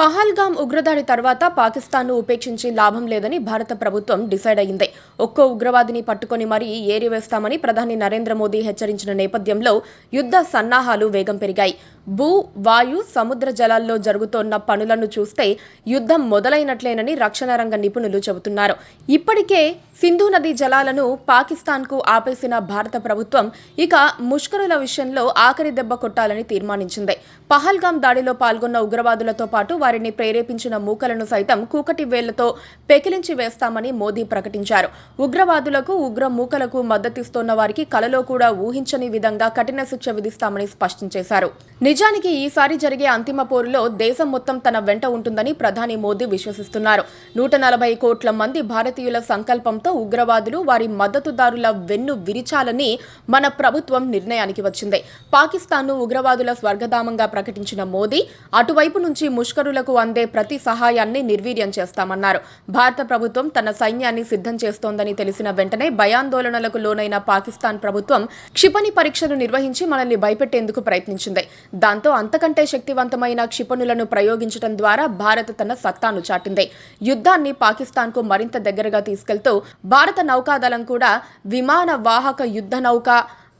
పహల్గామ్ ఉగ్రదాడి తర్వాత పాకిస్తాన్ను ఉపేక్షించి లాభం లేదని భారత ప్రభుత్వం డిసైడ్ అయింది. ఒక్కో ఉగ్రవాదిని పట్టుకొని మరీ ఏరివేస్తామని ప్రధాని నరేంద్ర మోదీ హెచ్చరించిన నేపథ్యంలో యుద్ధ సన్నాహాలు వేగం పెరిగాయి. భూ, వాయు, సముద్ర జలాల్లో జరుగుతోన్న పనులను చూస్తే యుద్ధం మొదలైనట్లేనని రక్షణ రంగ నిపుణులు చెబుతున్నారు. ఇప్పటికే సింధు నదీ జలాలను పాకిస్తాన్కు ఆపేసిన భారత ప్రభుత్వం ఇక ముష్కరుల విషయంలో ఆఖరి దెబ్బ కొట్టాలని తీర్మానించింది. పహల్గామ్ దాడిలో పాల్గొన్న ఉగ్రవాదులతో పాటు వారిని ప్రేరేపించిన మూకలను సైతం కూకటి వేళ్లతో పెకిలించి వేస్తామని మోదీ ప్రకటించారు. ఉగ్రవాదులకు, ఉగ్ర మూకలకు మద్దతిస్తోన్న వారికి కలలో కూడా ఊహించని విధంగా కఠిన శిక్ష విధిస్తామని స్పష్టం చేశారు. నిజానికి ఈసారి జరిగే అంతిమ పోరులో దేశం మొత్తం తన వెంట ఉంటుందని ప్రధాని మోదీ విశ్వసిస్తున్నారు. 140 కోట్ల మంది భారతీయుల సంకల్పంతో ఉగ్రవాదులు, వారి మద్దతుదారుల వెన్ను విరిచాలని మన ప్రభుత్వం నిర్ణయానికి వచ్చింది. పాకిస్తాన్ను ఉగ్రవాదుల స్వర్గధామంగా ప్రకటించిన మోదీ అటువైపు నుంచి ముష్కరులకు అందే ప్రతి సహాయాన్ని నిర్వీర్యం చేస్తామన్నారు. భారత ప్రభుత్వం తన సైన్యాన్ని సిద్ధం చేస్తోందని తెలిసిన వెంటనే భయాందోళనలకు లోనైన పాకిస్తాన్ ప్రభుత్వం క్షిపణి పరీక్షలు నిర్వహించి మనల్ని భయపెట్టేందుకు ప్రయత్నించింది. దాంతో అంతకంటే శక్తివంతమైన క్షిపణులను ప్రయోగించడం ద్వారా భారత్ తన సత్తాను చాటింది. యుద్ధాన్ని పాకిస్తాన్కు మరింత దగ్గరగా తీసుకెళ్తూ భారత నౌకాదళం కూడా విమాన వాహక యుద్ధ నౌక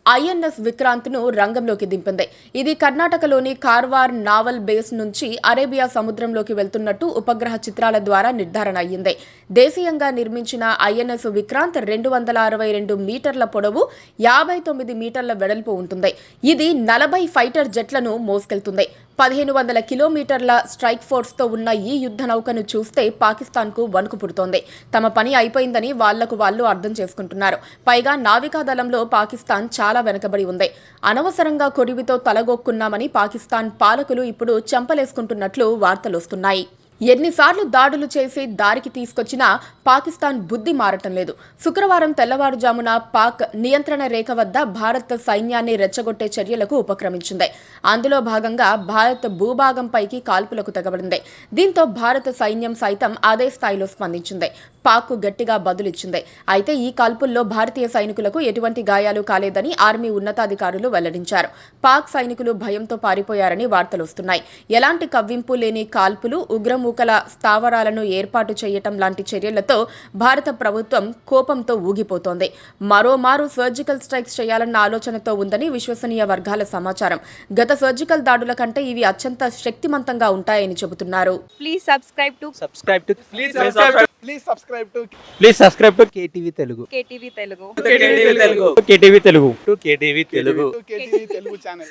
ఐఎన్ఎస్ విక్రాంత్ను రంగంలోకి దింపింది. ఇది కర్ణాటకలోని కార్వార్ నావల్ బేస్ నుంచి అరేబియా సముద్రంలోకి వెళ్తున్నట్టు ఉపగ్రహ చిత్రాల ద్వారా నిర్ధారణ అయ్యింది. దేశీయంగా నిర్మించిన ఐఎన్ఎస్ విక్రాంత్ 262 మీటర్ల పొడవు, 59 మీటర్ల వెడల్పు ఉంటుంది. ఇది 40 ఫైటర్ జెట్లను మోసుకెళ్తుంది. 1500 కిలోమీటర్ల స్ట్రైక్ ఫోర్స్తో ఉన్న ఈ యుద్ధ నౌకను చూస్తే పాకిస్తాన్కు వణుకు పుడుతోంది. తమ పని అయిపోయిందని వాళ్ళు అర్థం చేసుకుంటున్నారు. పైగా నావికాదళంలో పాకిస్తాన్ చాలా వెనకబడి ఉంది. అనవసరంగా కొరివితో తలగొక్కున్నామని పాకిస్తాన్ పాలకులు ఇప్పుడు చెంపలేసుకుంటున్నట్లు వార్తలొస్తున్నాయి. ఎన్నిసార్లు దాడులు చేసి దారికి తీసుకొచ్చినా పాకిస్తాన్ బుద్ధి మారటం లేదు. శుక్రవారం తెల్లవారుజామున పాక్ నియంత్రణ రేఖ వద్ద భారత్ సైన్యాన్ని రెచ్చగొట్టే చర్యలకు ఉపక్రమించింది. అందులో భాగంగా భారత్ భూభాగంపైకి కాల్పులకు తెగబడింది. దీంతో భారత సైన్యం సైతం అదే స్థాయిలో స్పందించింది. పాక్కు గట్టిగా బదులిచ్చింది. అయితే ఈ కాల్పుల్లో భారతీయ సైనికులకు ఎటువంటి గాయాలు కాలేదని ఆర్మీ ఉన్నతాధికారులు వెల్లడించారు. పాక్ సైనికులు భయంతో పారిపోయారని వార్తలొస్తున్నాయి. ఎలాంటి కవ్వింపు లేని కాల్పులు, ఉగ్రమూకల స్థావరాలను ఏర్పాటు చేయటం లాంటి చర్యలతో భారత ప్రభుత్వం కోపంతో ఊగిపోతోంది. మరోమారు సర్జికల్ స్ట్రైక్స్ చేయాలన్న ఆలోచనతో ఉందని విశ్వసనీయ వర్గాల సమాచారం. గత సర్జికల్ దాడుల కంటే ఇవి అత్యంత శక్తిమంతంగా ఉంటాయని చెబుతున్నారు. Please subscribe to KTV Telugu. KTV Telugu channel.